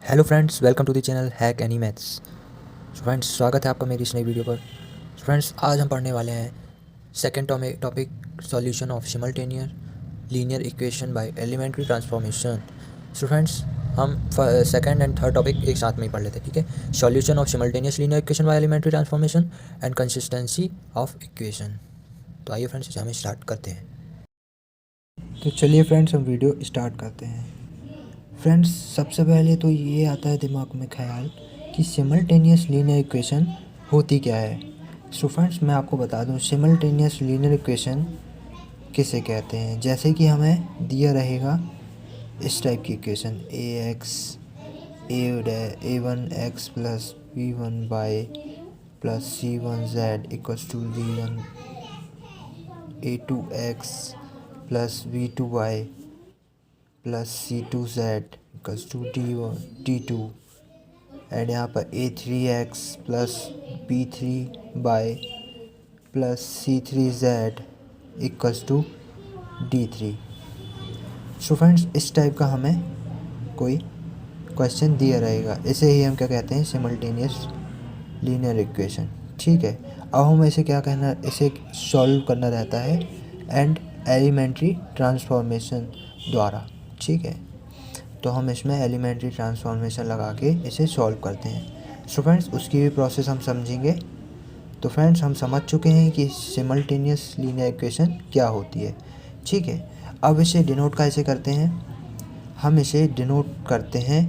Hello friends, welcome to the channel hack any maths. Friends, स्वागत है आपका मेरी इस नई वीडियो पर। फ्रेंड्स, आज हम पढ़ने वाले हैं second topic solution of simultaneous linear equation by elementary transformation. So friends, हम सेकंड एंड थर्ड टॉपिक एक साथ में ही पढ़ लेते हैं, ठीक है। Solution of simultaneous linear equation by elementary transformation and consistency of equation. तो आइए फ्रेंड्स, इसे हम स्टार्ट करते हैं। तो चलिए फ्रेंड्स, हम वीडियो स्टार्ट करते हैं। फ्रेंड्स, सबसे पहले तो ये आता है दिमाग में ख्याल कि सिमल्टेनियस लीनियर इक्वेशन होती क्या है। सो फ्रेंड्स, मैं आपको बता दूं सिमल्टेनियस लीनियर इक्वेशन किसे कहते हैं। जैसे कि हमें दिया रहेगा इस टाइप की equation a1x plus b1y plus c1z equals to d1 a2x plus b2y plus c2z equals to d2 and यहाँ पर a3x plus b3y plus c3z equals to d3। So friends, इस टाइप का हमें कोई क्वेश्चन दिया रहेगा, इसे ही हम क्या कहते हैं, सिमल्टेनियस लीनियर इक्वेशन। ठीक है, अब हमें इसे क्या कहना, इसे सॉल्व करना रहता है एंड एलिमेंट्री ट्रांसफॉर्मेशन द्वारा। ठीक है, तो हम इसमें एलिमेंट्री ट्रांसफॉर्मेशन लगा के इसे सॉल्व करते हैं। सो फ्रेंड्स, उसकी भी प्रोसेस हम समझेंगे। तो फ्रेंड्स, हम समझ चुके हैं कि सिमल्टेनियस लीनियर इक्वेशन क्या होती है। ठीक है, अब इसे डिनोट कैसे करते हैं, हम इसे डिनोट करते हैं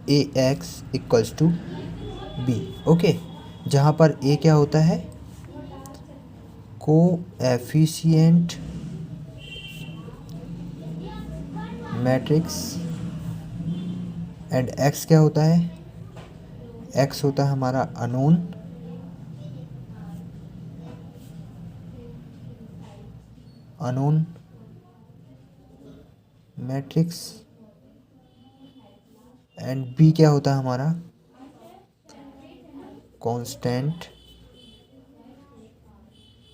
a x equals to b. Okay, जहाँ पर ए क्या होता है, कोएफिशिएंट मैट्रिक्स एंड एक्स क्या होता है, एक्स होता है हमारा अनोन मैट्रिक्स एंड बी क्या होता है हमारा कांस्टेंट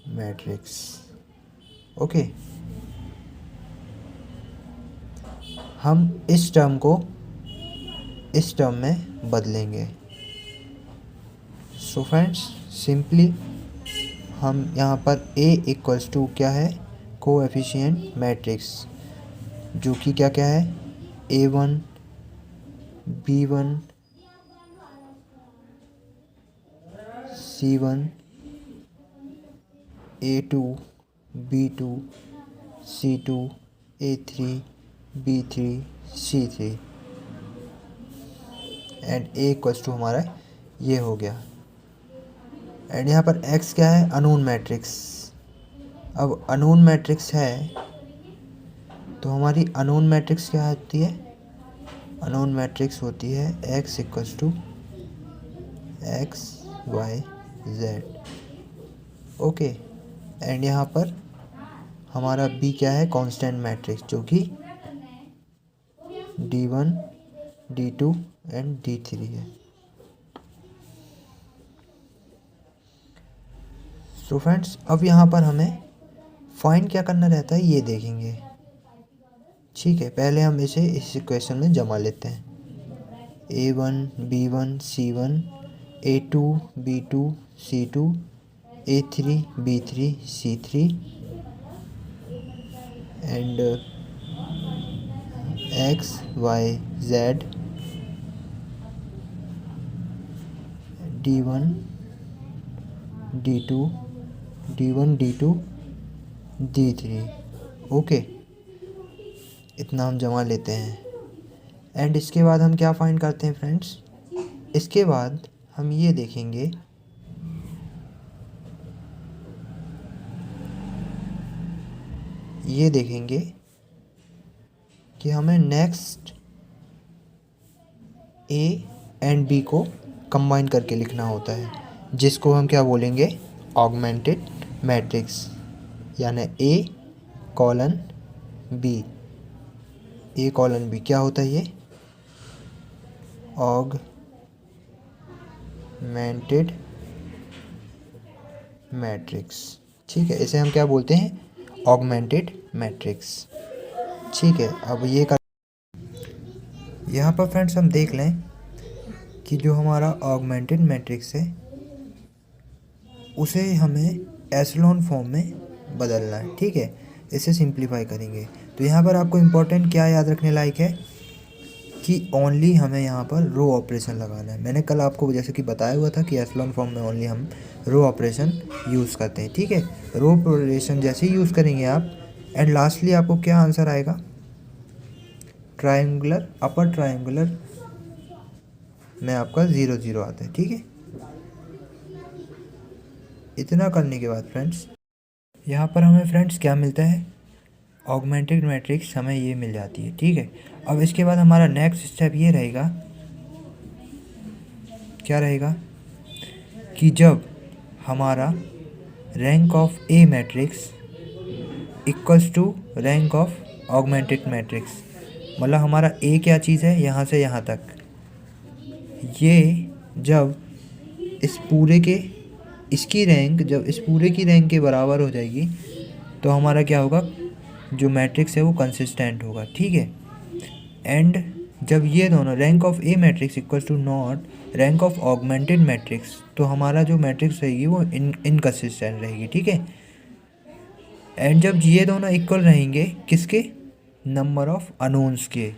मैट्रिक्स। ओके, हम इस टर्म को इस टर्म में बदलेंगे। सो फ्रेंड्स, सिंपली हम यहाँ पर a इक्वल्स टू क्या है, कोएफिशिएंट मैट्रिक्स, जो कि क्या क्या है, a1 b1 c1 a2 b2 c2 a3 b3 c3 and a equals to हमारा ये हो गया। एंड यहाँ पर x क्या है, अननोन मैट्रिक्स। अब अननोन मैट्रिक्स है तो हमारी अननोन मैट्रिक्स क्या होती है, अननोन मैट्रिक्स होती है x equals to X Y Z. Okay, and यहाँ पर हमारा b क्या है, कांस्टेंट मैट्रिक्स, जो कि d1 d2 एंड d3 है। सो फ्रेंड्स, अब यहाँ पर हमें फाइंड क्या करना रहता है ये देखेंगे। ठीक है, पहले हम इसे इस इक्वेशन में जमा लेते हैं। a1 b1 c1 a2 b2 c2 a3 b3 c3 and x y z d1 d2 d1 d2 d3। Okay, इतना हम जमा लेते हैं। एंड इसके बाद हम क्या फाइंड करते हैं फ्रेंड्स, इसके बाद हम ये देखेंगे कि हमें नेक्स्ट ए एंड बी को कंबाइन करके लिखना होता है, जिसको हम क्या बोलेंगे, ऑगमेंटेड मैट्रिक्स, यानी ए colon B. A colon B क्या होता है, ये ऑगमेंटेड मैट्रिक्स। ठीक है, इसे हम क्या बोलते हैं, ऑगमेंटेड मैट्रिक्स। ठीक है, अब यहाँ पर फ्रेंड्स हम देख लें कि जो हमारा ऑगमेंटेड मैट्रिक्स है उसे हमें एशेलॉन फॉर्म में बदलना है, ठीक है। इसे सिंप्लीफाई करेंगे तो यहाँ पर आपको इम्पोर्टेंट क्या याद रखने लायक है कि ओनली हमें यहाँ पर रो ऑपरेशन लगाना है। मैंने कल आपको जैसे कि बताया हुआ था कि एशेलॉन फॉर्म में ओनली हम रो ऑपरेशन यूज़ करते हैं, ठीक है। रो ऑपरेशन जैसे ही यूज़ करेंगे आप, एंड लास्टली आपको क्या आंसर आएगा, ट्रायंगुलर अपर ट्रायंगुलर में आपका 0 0 आता है, ठीक है। इतना करने के बाद फ्रेंड्स यहाँ पर हमें फ्रेंड्स क्या मिलता है, ऑगमेंटेड मैट्रिक्स हमें ये मिल जाती है, ठीक है। अब इसके बाद हमारा नेक्स्ट स्टेप ये रहेगा, क्या रहेगा कि जब हमारा rank of A matrix equals to rank of augmented matrix, मतलब हमारा ए क्या चीज़ है यहाँ से यहाँ तक, ये जब इस पूरे के इसकी रैंक जब इस पूरे की रैंक के बराबर हो जाएगी तो हमारा क्या होगा, जो मैट्रिक्स है वो कंसिस्टेंट होगा, ठीक है। एंड जब ये दोनों rank of A matrix equals to not rank of augmented matrix, तो हमारा जो मैट्रिक्स रहेगी वो इनकंसिस्टेंट रहेगी, ठीक है। एंड जब ये दोनों इक्वल रहेंगे किसके, नंबर ऑफ अननोन्स के,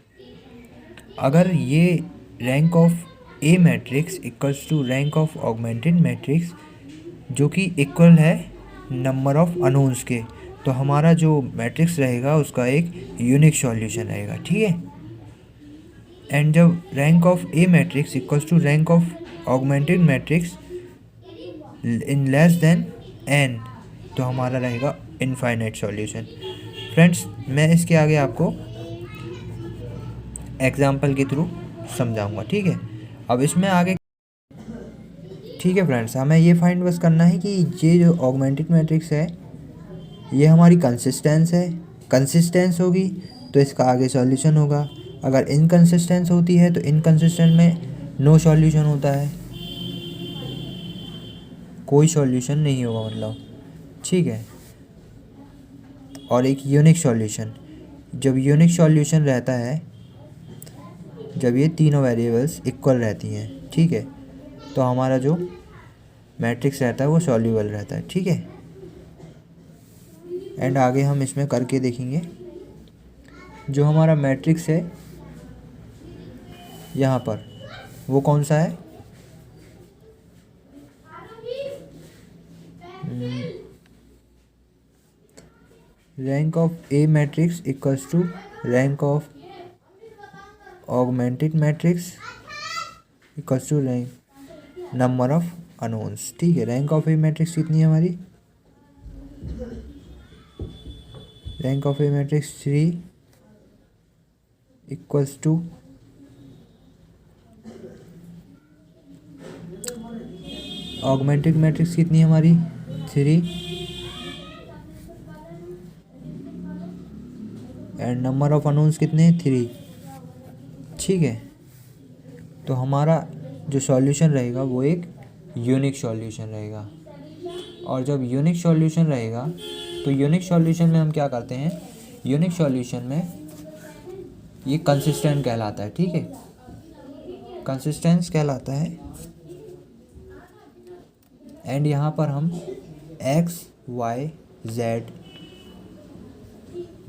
अगर ये rank of A matrix equals to rank of augmented matrix जो कि इक्वल है नंबर ऑफ अननोन्स के, तो हमारा जो मैट्रिक्स रहेगा उसका एक यूनिक सॉल्यूशन रहेगा, ठीक है। एंड जब rank of A matrix equals to rank of augmented matrix in less than N, तो हमारा रहेगा इनफाइनाइट सॉल्यूशन। फ्रेंड्स मैं इसके आगे आपको एग्जाम्पल के थ्रू समझाऊंगा, ठीक है। अब इसमें आगे, ठीक है फ्रेंड्स, हमें ये फाइंड बस करना है कि ये जो ऑगमेंटेड मैट्रिक्स है ये हमारी कंसिस्टेंस होगी तो इसका आगे सॉल्यूशन होगा, अगर इनकंसिस्टेंस होती है तो इनकंसिस्टेंट में नो सॉल्यूशन होता है, कोई सॉल्यूशन नहीं होगा मतलब, ठीक है। और एक यूनिक सॉल्यूशन, जब यूनिक सॉल्यूशन रहता है जब ये तीनों वेरिएबल्स इक्वल रहती हैं, ठीक है, तो हमारा जो मैट्रिक्स रहता है वो सॉल्यूबल रहता है, ठीक है। एंड आगे हम इसमें करके देखेंगे, जो हमारा मैट्रिक्स है यहाँ पर वो कौन सा है, rank of A matrix equals to rank of augmented matrix equals to rank number of unknowns, ठीक है। रैंक ऑफ ए मैट्रिक्स कितनी है हमारी, rank of A matrix 3 equals to augmented matrix कितनी है हमारी 3 एंड नंबर ऑफ अननोन्स कितने हैं 3, ठीक है। तो हमारा जो सॉल्यूशन रहेगा वो एक यूनिक सॉल्यूशन रहेगा, और जब यूनिक सॉल्यूशन रहेगा तो यूनिक सॉल्यूशन में हम क्या करते हैं, यूनिक सॉल्यूशन में ये कंसिस्टेंट कहलाता है, ठीक है, कंसिस्टेंस कहलाता है। एंड यहाँ पर हम x y z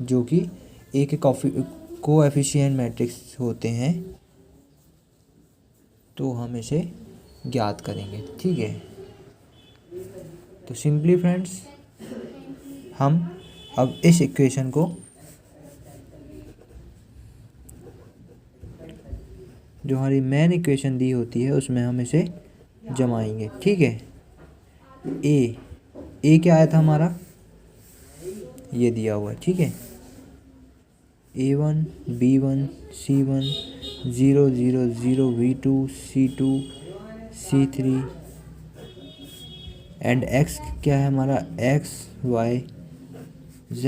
जो कि ए के कोएफिशिएंट मैट्रिक्स होते हैं तो हम इसे ज्ञात करेंगे, ठीक है। तो सिंपली फ्रेंड्स हम अब इस इक्वेशन को जो हमारी मेन इक्वेशन दी होती है उसमें हम इसे जमाएंगे, ठीक है। ए क्या आया था हमारा, ये दिया हुआ है, ठीक है। A1 B1 C1 0 0 0 V2 C2 C3 and x क्या है हमारा, x y z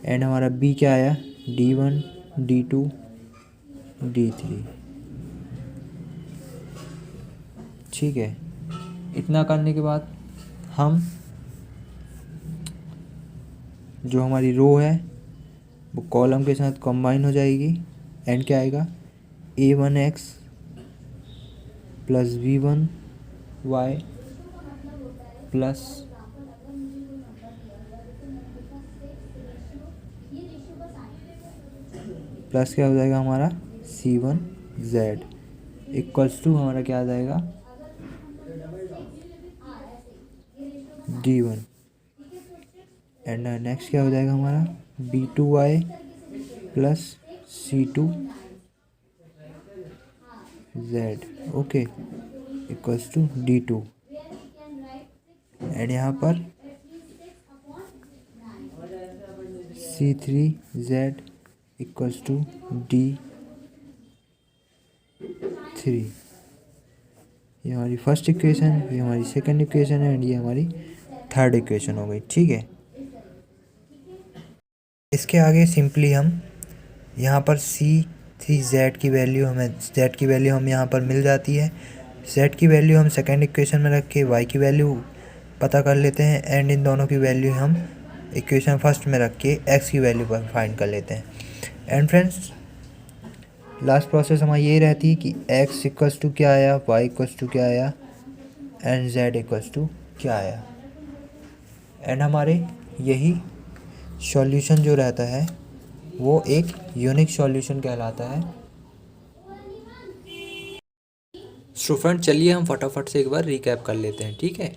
एंड हमारा b क्या आया, D1 D2 D3, ठीक है। इतना करने के बाद हम जो हमारी रो है वो कॉलम के साथ कंबाइन हो जाएगी एंड क्या आएगा a1x प्लस b1y प्लस क्या हो जाएगा हमारा c1z इक्वल्स टू हमारा क्या आ जाएगा d1 एंड नेक्स्ट क्या हो जाएगा हमारा b2y plus c2z okay equals to d2 and यहाँ पर c3z इक्वल्स टू d3। ये हमारी फर्स्ट इक्वेशन, ये हमारी सेकंड इक्वेशन है एंड ये हमारी थर्ड इक्वेशन हो गई। ठीक है, इसके आगे सिंपली हम यहाँ पर c3z की वैल्यू हम यहाँ पर मिल जाती है। z की वैल्यू हम सेकंड इक्वेशन में रख के y की वैल्यू पता कर लेते हैं एंड इन दोनों की वैल्यू हम इक्वेशन फर्स्ट में रख के x की वैल्यू पर फाइंड कर लेते हैं। एंड फ्रेंड्स लास्ट प्रोसेस हमारी यही रहती है कि x इक्वल्स टू क्या आया, y इक्वल्स टू क्या आया एंड z इक्वल्स टू क्या आया। एंड हमारे यही सॉल्यूशन जो रहता है वो एक यूनिक सॉल्यूशन कहलाता है। सो फ्रेंड चलिए हम फटाफट से एक बार रिकैप कर लेते हैं। ठीक है,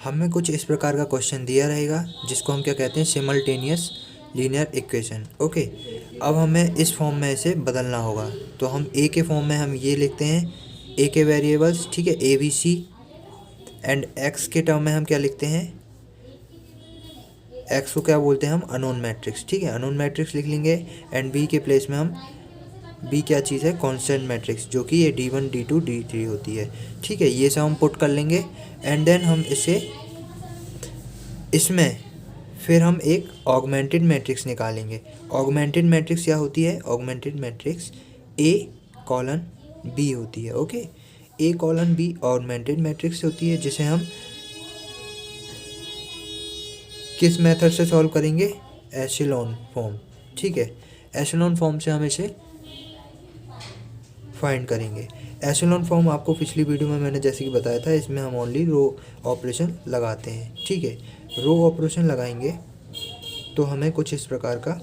हमें कुछ इस प्रकार का क्वेश्चन दिया रहेगा जिसको हम क्या कहते हैं सिमल्टेनियस लीनियर इक्वेशन। ओके, अब हमें इस फॉर्म में इसे बदलना होगा। तो हम ए के फॉर्म में हम ये लिखते हैं ए के वेरिएबल्स, ठीक है, A B C and X के टर्म में हम क्या लिखते हैं, एक्स को क्या बोलते हैं हम अननोन मैट्रिक्स। ठीक है, अननोन मैट्रिक्स लिख लेंगे एंड बी के प्लेस में हम बी क्या चीज़ है कांस्टेंट मैट्रिक्स जो कि ये d1 d2 d3 होती है। ठीक है, ये सब हम पुट कर लेंगे एंड देन हम इसमें फिर हम एक ऑगमेंटेड मैट्रिक्स निकालेंगे। ऑगमेंटेड मैट्रिक्स क्या होती है, augmented matrix a colon b होती है। Okay, a colon b augmented matrix होती है जिसे हम किस मेथड से सॉल्व करेंगे, एशेलॉन फॉर्म। ठीक है, एशेलॉन फॉर्म से हम इसे फाइंड करेंगे। एशेलॉन फॉर्म आपको पिछली वीडियो में मैंने जैसे कि बताया था, इसमें हम ओनली रो ऑपरेशन लगाते हैं। ठीक है, रो ऑपरेशन लगाएंगे तो हमें कुछ इस प्रकार का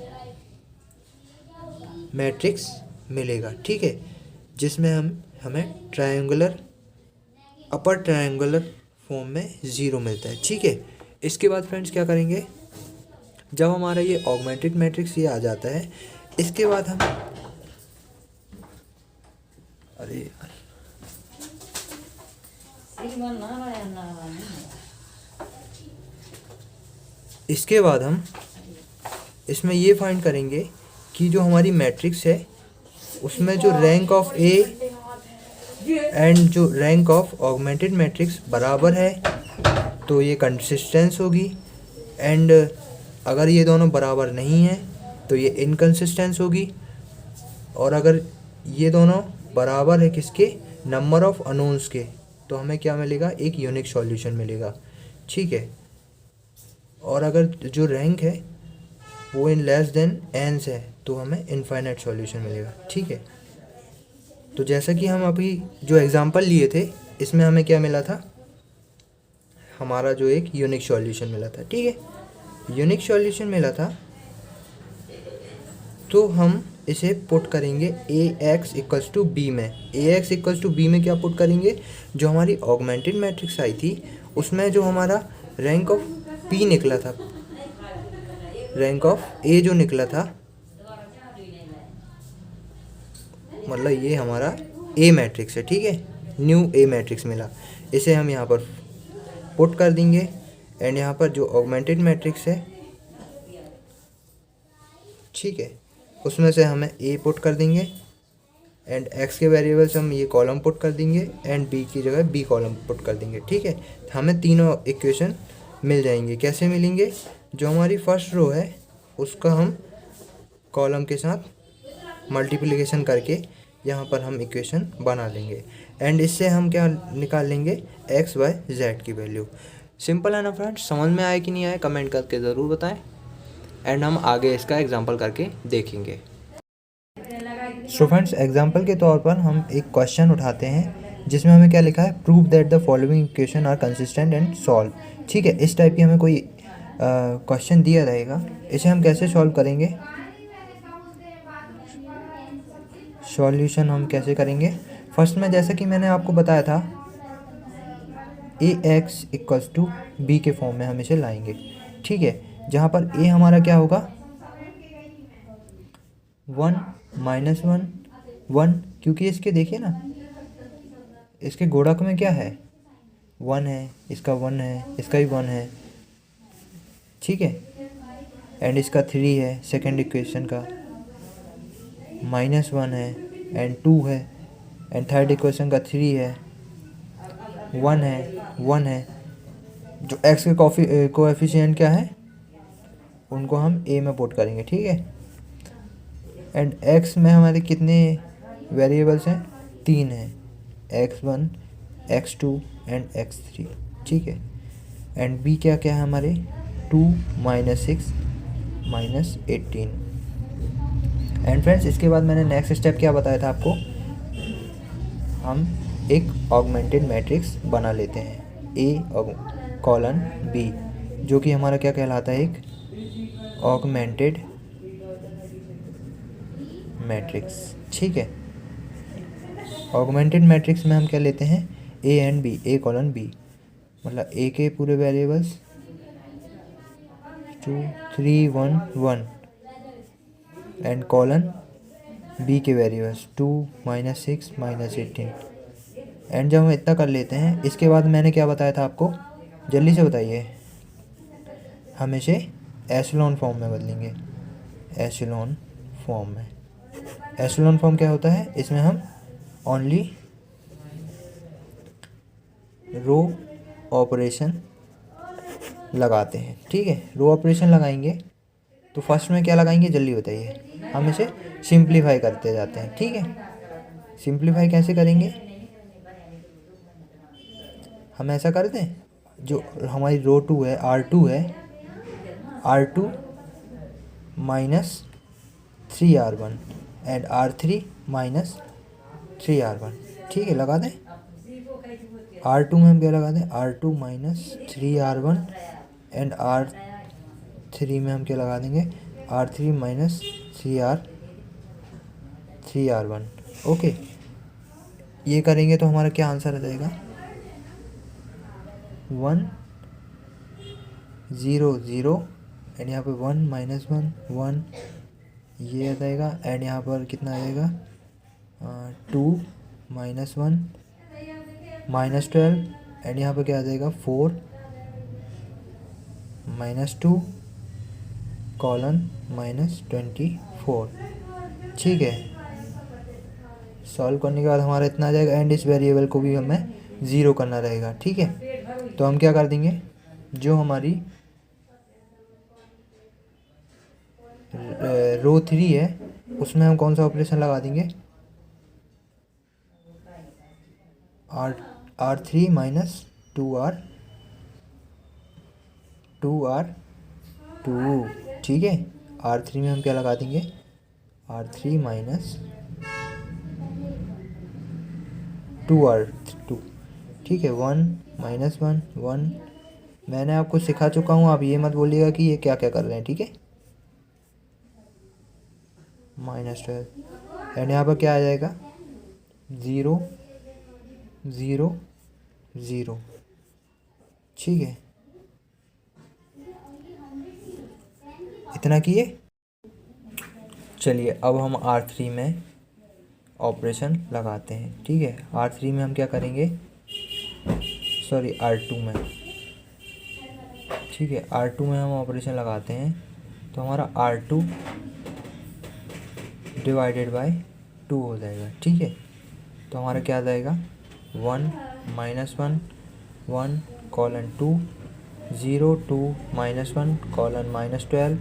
मैट्रिक्स मिलेगा। ठीक है, जिसमें हमें ट्रायंगुलर अपर ट्रायंगुलर फॉर्म में 0 मिलता है। ठीक है, इसके बाद फ्रेंड्स क्या करेंगे, जब हमारा ये ऑगमेंटेड मैट्रिक्स ये आ जाता है, इसके बाद हम इसके बाद हम इसमें ये फाइंड करेंगे कि जो हमारी मैट्रिक्स है उसमें जो रैंक ऑफ ए एंड जो रैंक ऑफ ऑगमेंटेड मैट्रिक्स बराबर है तो ये कंसिस्टेंस होगी, एंड अगर ये दोनों बराबर नहीं है तो ये इनकंसिस्टेंस होगी, और अगर ये दोनों बराबर है किसके, नंबर ऑफ अननोन्स के, तो हमें क्या मिलेगा, एक यूनिक सॉल्यूशन मिलेगा। ठीक है, और अगर जो रैंक है वो इन लेस देन एन्स है तो हमें इनफाइनाइट सॉल्यूशन मिलेगा। ठीक है, तो जैसा कि हम अभी जो एग्जांपल लिए थे इसमें हमें क्या मिला था, हमारा जो एक यूनिक सॉल्यूशन मिला था। ठीक है, यूनिक सॉल्यूशन मिला था तो हम इसे पुट करेंगे ax इक्वल्स टू बी में। ax इक्वल्स टू बी में क्या पुट करेंगे, जो हमारी ऑगमेंटेड मैट्रिक्स आई थी उसमें जो हमारा रैंक ऑफ p निकला था, रैंक ऑफ a जो निकला था, मतलब ये हमारा a मैट्रिक्स है। ठीक है, न्यू a मैट्रिक्स मिला, इसे हम यहाँ पर पुट कर देंगे एंड यहाँ पर जो ऑगमेंटेड मैट्रिक्स है, ठीक है, उसमें से हमें a पुट कर देंगे एंड x के वेरिएबल से हम ये कॉलम पुट कर देंगे एंड b की जगह b कॉलम पुट कर देंगे। ठीक है, हमें तीनों इक्वेशन मिल जाएंगे। कैसे मिलेंगे, जो हमारी फर्स्ट रो है उसका हम कॉलम के साथ मल्टीप्लिकेशन करके यहाँ पर हम इक्वेशन बना लेंगे एंड इससे हम क्या निकाल लेंगे, x y z की वैल्यू। सिंपल है ना फ्रेंड्स, समझ में आया कि नहीं आया कमेंट करके ज़रूर बताएं एंड हम आगे इसका एग्जांपल करके देखेंगे। सो फ्रेंड्स, एग्जाम्पल के तौर पर हम एक क्वेश्चन उठाते हैं जिसमें हमें क्या लिखा है, prove that the following equation are consistent and solve. ठीक है, इस टाइप की हमें कोई क्वेश्चन दिया रहेगा, इसे हम कैसे सॉल्व करेंगे, सॉल्यूशन हम कैसे करेंगे। फर्स्ट में जैसे कि मैंने आपको बताया था, ए एक्स इक्वल्स टू बी के फॉर्म में हम इसे लाएंगे। ठीक है, जहाँ पर ए हमारा क्या होगा, 1 -1 1, क्योंकि इसके देखिए ना, इसके गुणक में क्या है, 1 है, इसका 1 है, इसका भी 1 है। ठीक है, एंड इसका 3 है, सेकेंड इक्वेशन का -1 है, एंड 2 है, एंड थर्ड इक्वेशन का 3 है, 1 है, 1 है। जो एक्स के कोएफिशिएंट क्या है, उनको हम ए में पुट करेंगे। ठीक है, एंड एक्स में हमारे कितने वेरिएबल्स हैं, 3 हैं, x1 x2 एंड x3। ठीक है, एंड बी क्या क्या है हमारे, 2 -6 -18। एंड फ्रेंड्स, इसके बाद मैंने नेक्स्ट स्टेप क्या बताया था आपको, हम एक ऑगमेंटेड मैट्रिक्स बना लेते हैं, ए कॉलन बी, जो कि हमारा क्या कहलाता है, एक ऑगमेंटेड मैट्रिक्स। ठीक है, ऑगमेंटेड मैट्रिक्स में हम क्या लेते हैं, A and B, A colon B, मतलब ए के पूरे वेरिएबल्स 2 3 1 1 एंड कॉलन बी के वेरिएबल्स 2 -6 -18। एंड जब हम इतना कर लेते हैं, इसके बाद मैंने क्या बताया था आपको, जल्दी से बताइए, हम इसे एशेलॉन फॉर्म में बदलेंगे, एशेलॉन फॉर्म में। एशेलॉन फॉर्म क्या होता है, इसमें हम ओनली रो ऑपरेशन लगाते हैं। ठीक है, रो ऑपरेशन लगाएंगे तो फर्स्ट में क्या लगाएंगे, जल्दी बताइए, हम इसे सिंप्लीफाई करते जाते हैं। ठीक है, सिंप्लीफाई कैसे करेंगे, हम ऐसा कर दें, जो हमारी रो 2 है, R2 है, R2 -3R1 and R3 -3R1। ठीक है, लगा दें, R2 में हम क्या लगा दें, R2 -3R1 एंड R3 में हम क्या लगा देंगे, R3 -3R1। ओके, ये करेंगे तो हमारा क्या आंसर आ जाएगा, 1 0 0 एंड यहाँ पे 1 -1 1, ये आ जाएगा, एंड यहाँ पर कितना आ जाएगा, 2 -1 -12 एंड यहाँ पर क्या आ जाएगा, 4 -2 कॉलन -24। ठीक है, सॉल्व करने के बाद हमारा इतना आ जाएगा, एंड इस वेरिएबल को भी हमें 0 करना रहेगा। ठीक है, तो हम क्या कर देंगे, जो हमारी रो 3 है उसमें हम कौन सा ऑपरेशन लगा देंगे, R3 -2R2। ठीक है, R3 में हम क्या लगा देंगे, R3 -2R2। ठीक है, 1 -1 1, मैंने आपको सिखा चुका हूँ, आप ये मत बोलिएगा कि ये क्या क्या कर रहे हैं। ठीक है, -12 एंड यहाँ पर क्या आ जाएगा, 0 0 0। ठीक है, इतना किए। चलिए, अब हम R3 में ऑपरेशन लगाते हैं। ठीक है, R3 में हम क्या करेंगे, सॉरी R2 में। ठीक है, R2 में हम ऑपरेशन लगाते हैं तो हमारा R2 डिवाइडेड बाय 2 हो जाएगा। ठीक है, तो हमारा क्या आ जाएगा, 1 -1 1 कॉलन 2 0 2 -1 कॉलन -12,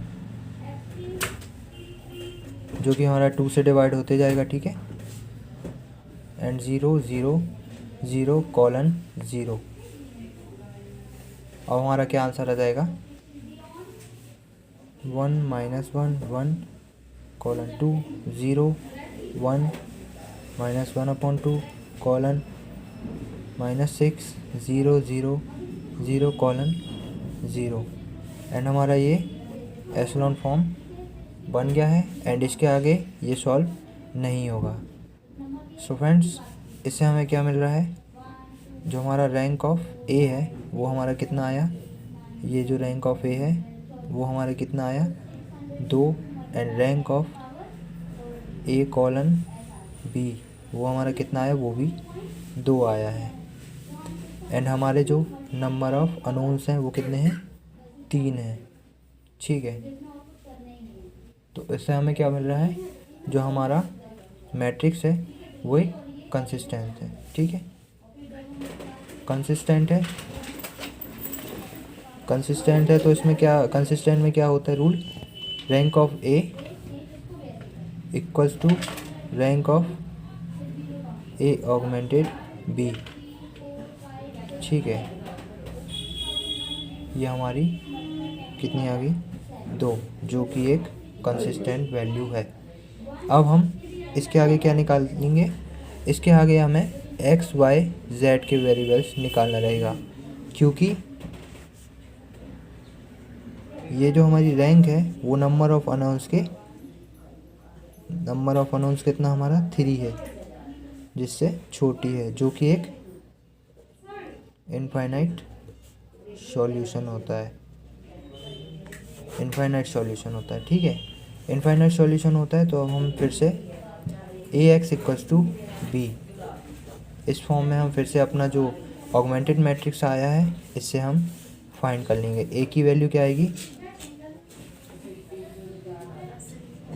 जो कि हमारा 2 से डिवाइड होते जाएगा। ठीक है, एंड 0 0 0 कॉलन 0। अब हमारा क्या आंसर आ जाएगा, 1 -1 1 colon 2 0 1 minus 1/2 colon -6 0 0 0 colon 0 and हमारा ये एशेलॉन फॉर्म बन गया है एंड इसके आगे ये सॉल्व नहीं होगा। सो फ्रेंड्स, इससे हमें क्या मिल रहा है, जो हमारा रैंक ऑफ ए है वो हमारा कितना आया, ये जो रैंक ऑफ ए है वो हमारा कितना आया 2 and rank of A colon B वो हमारा कितना आया, वो भी 2 आया है एंड हमारे जो नंबर ऑफ अननोन्स हैं वो कितने हैं, 3 हैं। ठीक है, तो इससे हमें क्या मिल रहा है, जो हमारा मैट्रिक्स है वो एक कंसिस्टेंट है। ठीक है, कंसिस्टेंट है तो इसमें क्या, कंसिस्टेंट में क्या होता है rule, rank of A equals to rank of A augmented B. ठीक है, ये हमारी कितनी आ गई 2, जो कि एक कंसिस्टेंट वैल्यू है। अब हम इसके आगे क्या निकालेंगे, इसके आगे हमें एक्स वाई जेड के वेरिएबल्स निकालना रहेगा, क्योंकि ये जो हमारी रैंक है वो नंबर ऑफ अननोन्स कितना हमारा 3 है, जिससे छोटी है, जो कि एक इनफाइनाइट सॉल्यूशन होता है। ठीक है, इनफाइनाइट सॉल्यूशन होता है। तो अब हम फिर से ए एक्स इक्वल्स टू बी, इस फॉर्म में हम फिर से अपना जो ऑगमेंटेड मैट्रिक्स आया है इससे हम फाइंड कर लेंगे। ए की वैल्यू क्या आएगी,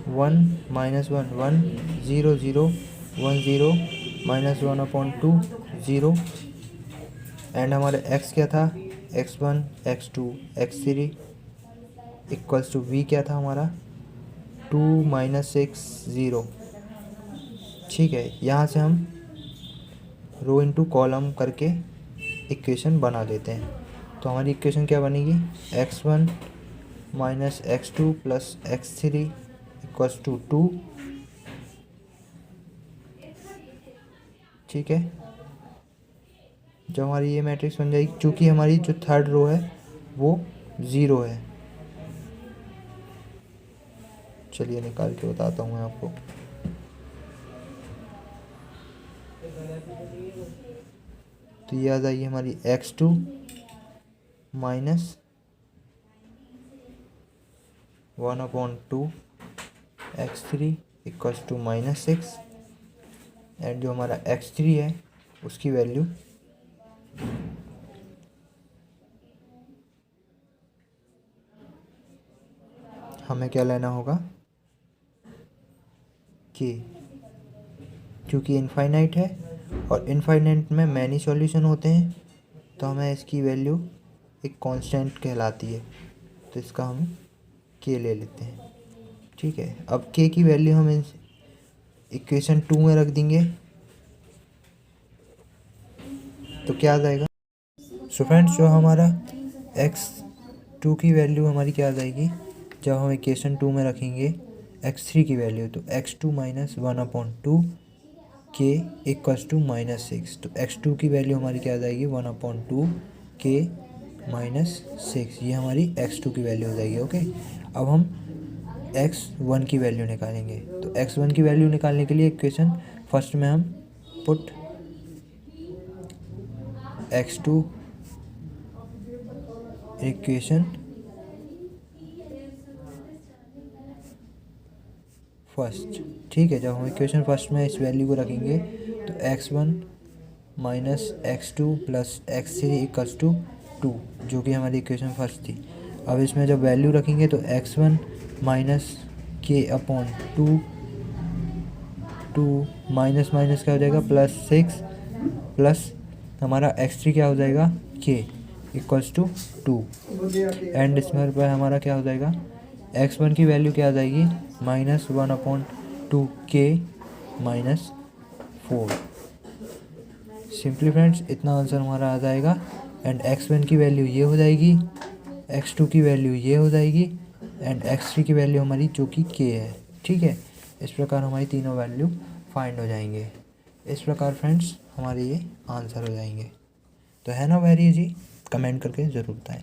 1 -1 1 0 0 1 0 -1/2 0 एंड हमारा x क्या था, x1 x2 x3 equals to v क्या था हमारा 2 -6 0। ठीक है, यहाँ से हम रो इनटू कॉलम करके इक्वेशन बना लेते हैं। तो हमारी इक्वेशन क्या बनेगी, x1 -x2 + x3 equals to 2। ठीक है, जब हमारी ये मैट्रिक्स बन जाएगी, चूँकि हमारी जो थर्ड रो है वो 0 है। चलिए निकाल के बताता हूँ मैं आपको। तो ये आ जाएगी हमारी x2 -1/2 x3 equals to -6 and जो हमारा x3 है उसकी वैल्यू हमें क्या लेना होगा, k, क्योंकि इनफाइनाइट है और इनफाइनाइट में मैनी सॉल्यूशन होते हैं, तो हमें इसकी वैल्यू एक कांस्टेंट कहलाती है, तो इसका हम k ले लेते हैं। ठीक है, अब k की वैल्यू हम इक्वेशन 2 में रख देंगे तो क्या आ जाएगा। सो फ्रेंड्स, जो हमारा x2 की वैल्यू हमारी क्या आ जाएगी, जब हम इक्वेशन 2 में रखेंगे x3 की वैल्यू, तो x2 -1/2 k इक्वल्स टू -6। तो x2 की वैल्यू हमारी क्या आ जाएगी 1/2 k -6, ये हमारी x2 की वैल्यू हो जाएगी। ओके, अब हम x1 की वैल्यू निकालेंगे। तो x1 की वैल्यू निकालने के लिए इक्वेशन फर्स्ट में हम पुट x2 इक्वेशन फर्स्ट। ठीक है, जब हम इक्वेशन फर्स्ट में इस वैल्यू को रखेंगे तो x1 -x2 + x3 equals to 2, जो कि हमारी इक्वेशन फर्स्ट थी। अब इसमें जब वैल्यू रखेंगे तो x1 -k/2 माइनस माइनस क्या हो जाएगा +6 प्लस हमारा x3 क्या हो जाएगा k इक्वल्स टू 2 एंड इसमें पर हमारा क्या हो जाएगा, x1 की वैल्यू क्या आ जाएगी -1/2 k -4। सिंपली फ्रेंड्स, इतना आंसर हमारा आ जाएगा एंड x1 की वैल्यू ये हो जाएगी, x2 की वैल्यू ये हो जाएगी एंड x3 की वैल्यू हमारी जो कि k है। ठीक है, इस प्रकार हमारी तीनों वैल्यू फाइंड हो जाएंगे। इस प्रकार फ्रेंड्स हमारे ये आंसर हो जाएंगे। तो है ना वेरी इजी, कमेंट करके ज़रूर बताएं।